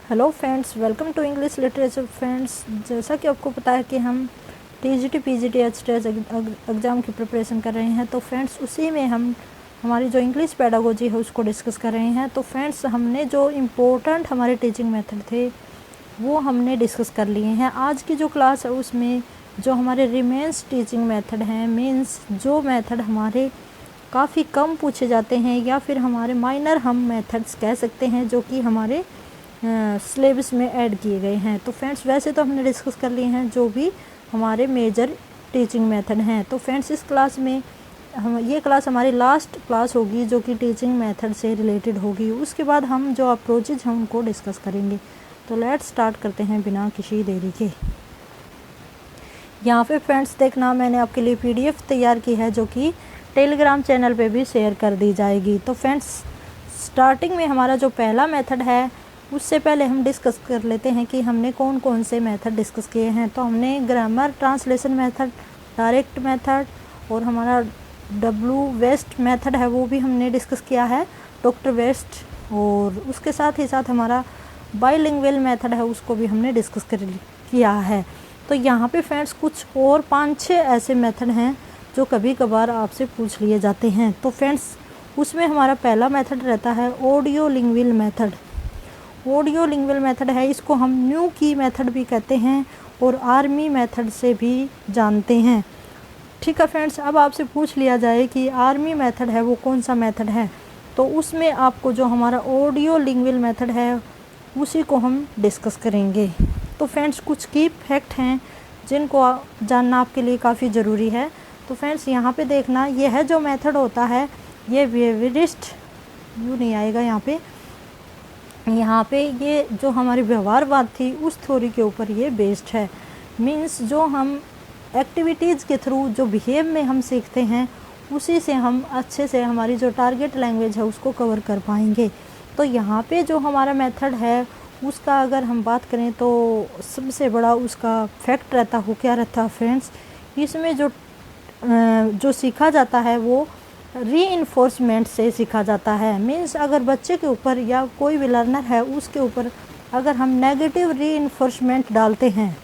Hello friends, welcome to English literature friends. जैसा कि आपको पता है कि हम टीजीटी पीजीटी एचटीएस एग्ज़ाम की प्रिपरेशन कर रहे हैं, तो फ्रेंड्स उसी में हम हमारी जो इंग्लिश पेडागोजी है उसको डिस्कस कर रहे हैं। तो फ्रेंड्स हमने जो इम्पोर्टेंट हमारे टीचिंग मेथड थे वो हमने डिस्कस कर लिए हैं। आज की जो क्लास है उसमें जो हमारे रिमेन्स टीचिंग मेथड हैं, मीन्स जो मेथड हमारे काफ़ी कम पूछे जाते हैं या फिर हमारे माइनर हम मेथड्स कह सकते हैं, जो कि हमारे सिलेबस में ऐड किए गए हैं। तो फ्रेंड्स वैसे तो हमने डिस्कस कर लिए हैं जो भी हमारे मेजर टीचिंग मेथड हैं। तो फ्रेंड्स इस क्लास में ये क्लास हमारी लास्ट क्लास होगी जो कि टीचिंग मेथड से रिलेटेड होगी। उसके बाद हम जो अप्रोचेज हैं उनको डिस्कस करेंगे। तो लेट्स स्टार्ट करते हैं बिना किसी देरी के। यहाँ पे फ्रेंड्स देखना, मैंने आपके लिए PDF तैयार की है जो कि टेलीग्राम चैनल पे भी शेयर कर दी जाएगी। तो फ्रेंड्स स्टार्टिंग में हमारा जो पहला मेथड है उससे पहले हम डिस्कस कर लेते हैं कि हमने कौन कौन से मेथड डिस्कस किए हैं। तो हमने grammar translation method, direct method और हमारा वेस्ट मेथड है वो भी हमने डिस्कस किया है, डॉक्टर वेस्ट। और उसके साथ ही साथ हमारा बाइलिंगुअल मेथड है उसको भी हमने डिस्कस किया है। तो यहाँ पे फ्रेंड्स कुछ और 5-6 ऐसे मेथड हैं जो कभी कभार आपसे पूछ लिए जाते हैं। तो फ्रेंड्स उसमें हमारा पहला मेथड रहता है audio lingual method. Audio lingual method है, इसको हम न्यू की मेथड भी कहते हैं और आर्मी मेथड से भी जानते हैं। ठीक है फ्रेंड्स, अब आपसे पूछ लिया जाए कि आर्मी मेथड है वो कौन सा मेथड है, तो उसमें आपको जो हमारा ऑडियो लिंगुअल मेथड है उसी को हम डिस्कस करेंगे। तो फ्रेंड्स कुछ की फैक्ट हैं जिनको जानना आपके लिए काफ़ी ज़रूरी है। तो फ्रेंड्स यहाँ पे देखना, यह है जो मेथड होता है ये व्यवहारिस्ट यूँ नहीं आएगा यहाँ पे ये जो हमारी व्यवहारवाद थी उस थ्योरी के ऊपर ये बेस्ड है। मीन्स जो हम एक्टिविटीज़ के थ्रू जो बिहेव में हम सीखते हैं उसी से हम अच्छे से हमारी जो टारगेट लैंग्वेज है उसको कवर कर पाएंगे। तो यहाँ पे जो हमारा मेथड है उसका अगर हम बात करें तो सबसे बड़ा उसका फैक्ट रहता हो क्या रहता है फ्रेंड्स, इसमें जो सीखा जाता है वो रीइंफोर्समेंट से सीखा जाता है। मीन्स अगर बच्चे के ऊपर या कोई भी लर्नर है उसके ऊपर अगर हम नेगेटिव रीइंफोर्समेंट डालते हैं,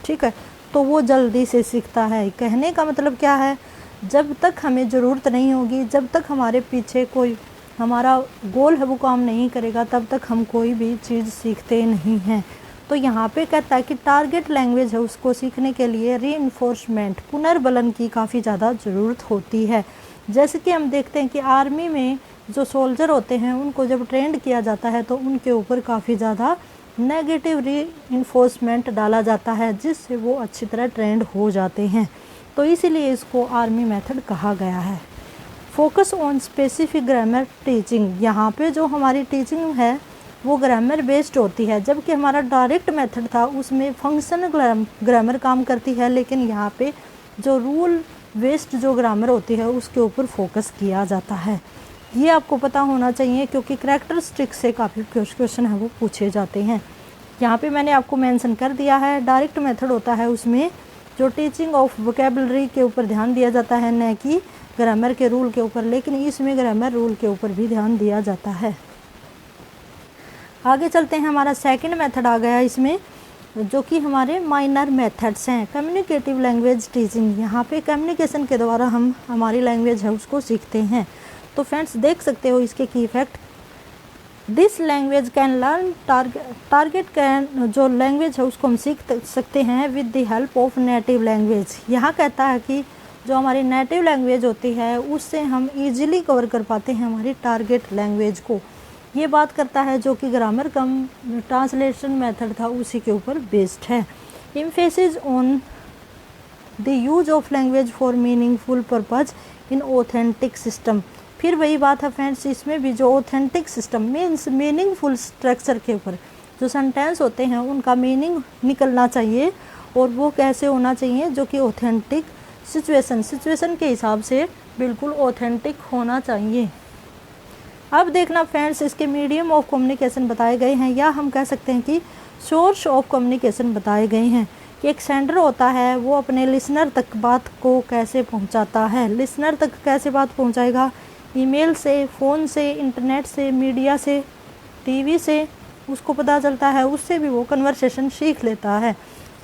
ठीक है, तो वो जल्दी से सीखता है। कहने का मतलब क्या है, जब तक हमें ज़रूरत नहीं होगी, जब तक हमारे पीछे कोई हमारा गोल है वो काम नहीं करेगा, तब तक हम कोई भी चीज़ सीखते नहीं हैं। तो यहाँ पे कहता है कि टारगेट लैंग्वेज है उसको सीखने के लिए रीइंफोर्समेंट, पुनर्बलन की काफ़ी ज़्यादा ज़रूरत होती है। जैसे कि हम देखते हैं कि आर्मी में जो सोल्जर होते हैं उनको जब ट्रेंड किया जाता है तो उनके ऊपर काफ़ी ज़्यादा नेगेटिव रीइंफोर्समेंट डाला जाता है जिससे वो अच्छी तरह ट्रेंड हो जाते हैं। तो इसीलिए इसको आर्मी मेथड कहा गया है। Focus on specific grammar teaching, यहाँ पे जो हमारी टीचिंग है वो ग्रामर बेस्ड होती है, जबकि हमारा डायरेक्ट मेथड था उसमें फंक्शनल ग्रामर काम करती है, लेकिन यहाँ पे जो रूल वेस्ट जो ग्रामर होती है उसके ऊपर फोकस किया जाता है। ये आपको पता होना चाहिए क्योंकि करैक्टरिस्टिक्स से काफ़ी क्वेश्चन है वो पूछे जाते हैं। यहाँ पे मैंने आपको मेंशन कर दिया है, डायरेक्ट मेथड होता है उसमें जो टीचिंग ऑफ वोकेबलरी के ऊपर ध्यान दिया जाता है, न कि ग्रामर के रूल के ऊपर, लेकिन इसमें ग्रामर रूल के ऊपर भी ध्यान दिया जाता है। आगे चलते हैं, हमारा सेकंड मेथड आ गया इसमें जो कि हमारे माइनर मेथड्स हैं। कम्युनिकेटिव लैंग्वेज टीचिंग, यहाँ पे कम्युनिकेशन के द्वारा हम हमारी लैंग्वेज है उसको सीखते हैं। तो फ्रेंड्स देख सकते हो इसके की fact, this language can learn target can, जो लैंग्वेज है उसको हम सीख सकते हैं with the help of native language. यहाँ कहता है कि जो हमारी नेटिव लैंग्वेज होती है उससे हम ईजिली कवर कर पाते हैं हमारी टारगेट लैंग्वेज को। ये बात करता है जो कि ग्रामर कम ट्रांसलेशन मेथड था उसी के ऊपर बेस्ड है। Emphasis on the use of language for meaningful purpose in authentic system, फिर वही बात है फ्रेंड्स, इसमें भी जो authentic system means meaningful structure के ऊपर जो सेंटेंस होते हैं उनका मीनिंग निकलना चाहिए और वो कैसे होना चाहिए, जो कि ऑथेंटिक सिचुएशन के हिसाब से बिल्कुल ऑथेंटिक होना चाहिए। अब देखना फ्रेंड्स, इसके मीडियम ऑफ कम्युनिकेशन बताए गए हैं, या हम कह सकते हैं कि सोर्स ऑफ कम्युनिकेशन बताए गए हैं कि एक सेंडर होता है वो अपने लिसनर तक बात को कैसे पहुंचाता है। लिसनर तक कैसे बात पहुंचाएगा, ईमेल से, फ़ोन से, इंटरनेट से, मीडिया से, टीवी से, उसको पता चलता है, उससे भी वो कन्वर्सेशन सीख लेता है।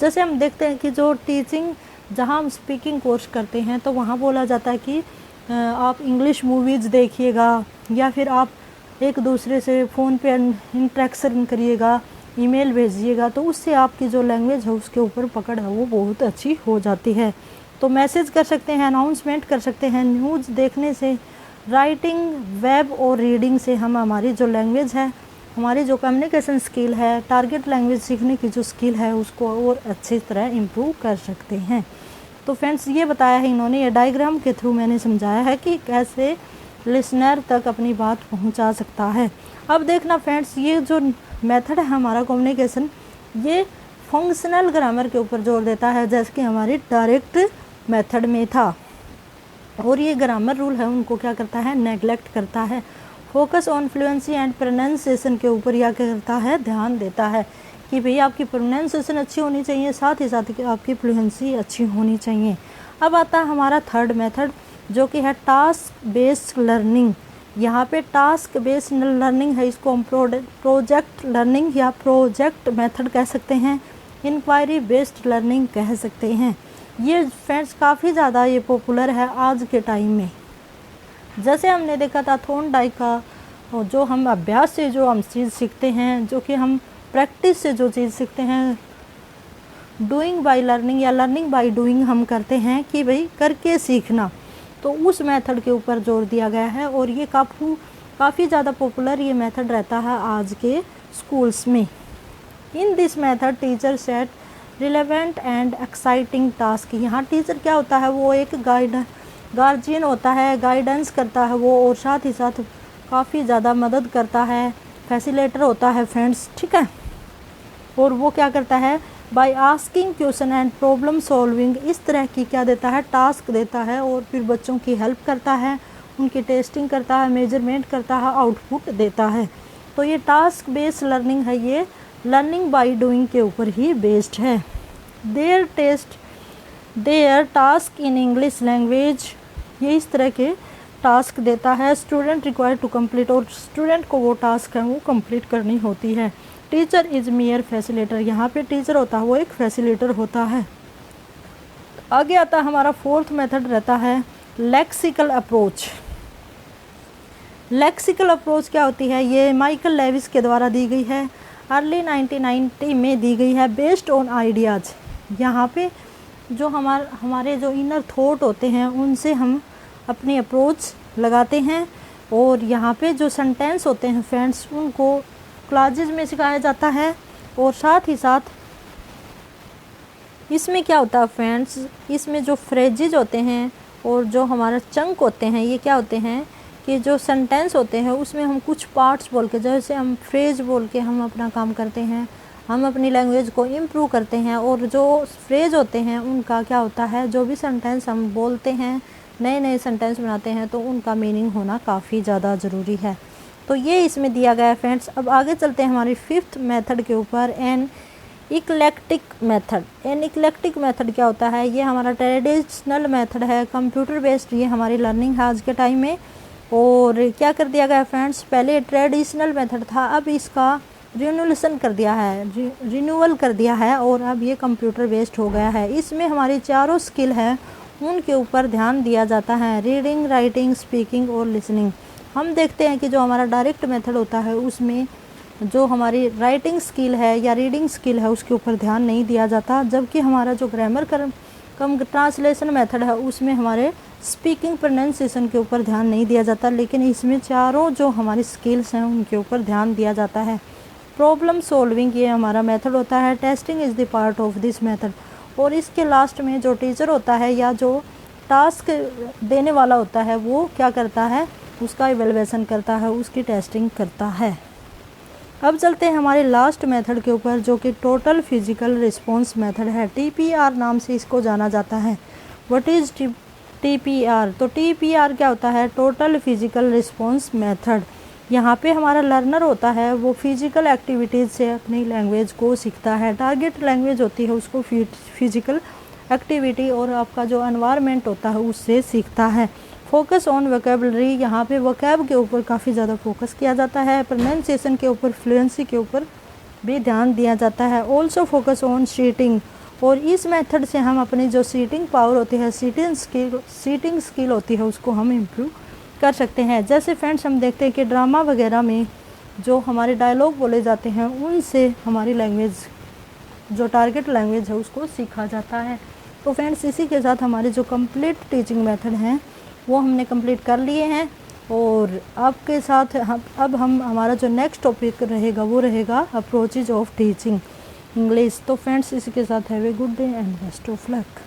जैसे हम देखते हैं कि जो टीचिंग, जहाँ हम स्पीकिंग कोर्स करते हैं तो वहाँ बोला जाता है कि आप इंग्लिश मूवीज़ देखिएगा, या फिर आप एक दूसरे से फ़ोन पे इंटरेक्शन करिएगा, ईमेल भेजिएगा, तो उससे आपकी जो लैंग्वेज है उसके ऊपर पकड़ है वो बहुत अच्छी हो जाती है। तो मैसेज कर सकते हैं, अनाउंसमेंट कर सकते हैं, न्यूज़ देखने से, राइटिंग, वेब और रीडिंग से हम हमारी जो लैंग्वेज है, हमारी जो कम्युनिकेशन स्किल है, टारगेट लैंग्वेज सीखने की जो स्किल है उसको और अच्छी तरह इम्प्रूव कर सकते हैं। तो फ्रेंड्स ये बताया है इन्होंने, ये डायग्राम के थ्रू मैंने समझाया है कि कैसे लिसनर तक अपनी बात पहुंचा सकता है। अब देखना फ्रेंड्स, ये जो मेथड है हमारा कम्युनिकेशन, ये फंक्शनल ग्रामर के ऊपर जोर देता है, जैसे कि हमारी डायरेक्ट मेथड में था। और ये ग्रामर रूल है उनको क्या करता है, नेगलेक्ट करता है। Focus on fluency and pronunciation के ऊपर यह क्या करता है, ध्यान देता है कि भई आपकी प्रोनाउंसिएशन अच्छी होनी चाहिए, साथ ही साथ आपकी फ्लुएंसी अच्छी होनी चाहिए। अब आता है हमारा थर्ड मेथड, जो कि है टास्क बेस्ड लर्निंग। यहाँ पे टास्क बेस्ड लर्निंग है, इसको हम प्रोजेक्ट लर्निंग या प्रोजेक्ट मेथड कह सकते हैं, इंक्वायरी बेस्ड लर्निंग कह सकते हैं। ये फ्रेंड्स काफ़ी ज़्यादा ये पॉपुलर है आज के टाइम में। जैसे हमने देखा था थॉर्नडाइक का, जो हम अभ्यास से जो हम चीज़ सीखते हैं, जो कि हम प्रैक्टिस से जो चीज़ सीखते हैं, डूइंग बाय लर्निंग या लर्निंग बाय डूइंग हम करते हैं कि भाई करके सीखना, तो उस मेथड के ऊपर जोर दिया गया है। और ये काफ़ी ज़्यादा पॉपुलर ये मेथड रहता है आज के स्कूल्स में। In this method teacher said relevant and exciting task. यहाँ टीचर क्या होता है, वो एक गार्जियन होता है, गाइडेंस करता है वो, और साथ ही साथ काफ़ी ज़्यादा मदद करता है, फैसिलेटर होता है फ्रेंड्स, ठीक है। और वो क्या करता है, by asking question and problem solving, इस तरह की क्या देता है, टास्क देता है, और फिर बच्चों की हेल्प करता है, उनकी टेस्टिंग करता है, मेजरमेंट करता है, आउटपुट देता है। तो ये टास्क बेस्ड लर्निंग है, ये लर्निंग बाय डूइंग के ऊपर ही बेस्ड है। There task in English language, ये इस तरह के टास्क देता है। स्टूडेंट रिक्वायर टू कंप्लीट, और स्टूडेंट को वो टास्क है वो कंप्लीट करनी होती है। टीचर इज मियर फैसिलेटर, यहाँ पे टीचर होता है वो एक फैसिलेटर होता है। आगे आता है हमारा फोर्थ मेथड रहता है लेक्सिकल अप्रोच। लेक्सिकल अप्रोच क्या होती है, ये माइकल लेविस के द्वारा दी गई है, अर्ली 1990 में दी गई है, बेस्ड ऑन आइडियाज़। यहाँ पे जो हमारे जो इनर थॉट होते हैं उनसे हम अपनी अप्रोच लगाते हैं, और यहाँ पे जो सेंटेंस होते हैं फ्रेंड्स उनको क्लासेज में सिखाया जाता है। और साथ ही साथ इसमें क्या होता है फ्रेंड्स, इसमें जो फ्रेजेज होते हैं और जो हमारा चंक होते हैं, ये क्या होते हैं कि जो सेंटेंस होते हैं उसमें हम कुछ पार्ट्स बोल के, जैसे हम फ्रेज बोल के हम अपना काम करते हैं, हम अपनी लैंग्वेज को इम्प्रूव करते हैं। और जो फ्रेज होते हैं उनका क्या होता है, जो भी सेंटेंस हम बोलते हैं, नए नए सेंटेंस बनाते हैं, तो उनका मीनिंग होना काफ़ी ज़्यादा ज़रूरी है। तो ये इसमें दिया गया है फ्रेंड्स। अब आगे चलते हैं हमारी फिफ्थ मेथड के ऊपर, an eclectic method. An eclectic method क्या होता है, ये हमारा ट्रेडिशनल मेथड है, कंप्यूटर बेस्ड ये हमारी लर्निंग है आज के टाइम में। और क्या कर दिया गया फ्रेंड्स, पहले ट्रेडिशनल मेथड था, अब इसका रिन्यूएशन कर दिया है, रिन्यूअल कर दिया है, और अब ये कंप्यूटर बेस्ड हो गया है। इसमें हमारी चारों स्किल है उनके ऊपर ध्यान दिया जाता है, रीडिंग, राइटिंग, स्पीकिंग और लिसनिंग। हम देखते हैं कि जो हमारा डायरेक्ट मेथड होता है उसमें जो हमारी राइटिंग स्किल है या रीडिंग स्किल है उसके ऊपर ध्यान नहीं दिया जाता, जबकि हमारा जो ग्रामर कम ट्रांसलेशन मेथड है उसमें हमारे स्पीकिंग प्रोनाउंसिएशन के ऊपर ध्यान नहीं दिया जाता, लेकिन इसमें चारों जो हमारी स्किल्स हैं उनके ऊपर ध्यान दिया जाता है। प्रॉब्लम सॉल्विंग ये हमारा मेथड होता है, testing is the part of this method. और इसके लास्ट में जो टीचर होता है या जो टास्क देने वाला होता है वो क्या करता है, उसका इवैल्यूएशन करता है, उसकी टेस्टिंग करता है। अब चलते हैं हमारे लास्ट मेथड के ऊपर, जो कि टोटल फिजिकल रिस्पॉन्स मेथड है, TPR नाम से इसको जाना जाता है। What is TPR? तो TPR क्या होता है, टोटल फिजिकल रिस्पॉन्स मेथड। यहाँ पे हमारा लर्नर होता है वो फिजिकल एक्टिविटीज़ से अपनी लैंग्वेज को सीखता है। टारगेट लैंग्वेज होती है उसको फिजिकल एक्टिविटी और आपका जो एनवायरनमेंट होता है उससे सीखता है। फोकस ऑन वोकेबलरी, यहाँ पे वोकैब के ऊपर काफ़ी ज़्यादा फोकस किया जाता है। प्रोनाउंसिएशन के ऊपर, फ्लुएंसी के ऊपर भी ध्यान दिया जाता है। ऑल्सो फोकस ऑन सीटिंग, और इस मेथड से हम अपनी जो सीटिंग पावर होती है, सीटिंग स्किल होती है, उसको हम इम्प्रूव कर सकते हैं। जैसे फ्रेंड्स हम देखते हैं कि ड्रामा वगैरह में जो हमारे डायलॉग बोले जाते हैं, उनसे हमारी लैंग्वेज, जो टारगेट लैंग्वेज है, उसको सीखा जाता है। तो फ्रेंड्स इसी के साथ हमारे जो कंप्लीट टीचिंग मेथड हैं वो हमने कंप्लीट कर लिए हैं। और आपके साथ अब हम हमारा जो नेक्स्ट टॉपिक रहेगा वो रहेगा अप्रोचेज ऑफ टीचिंग इंग्लिश। तो फ्रेंड्स इसी के साथ have a good day and best of luck.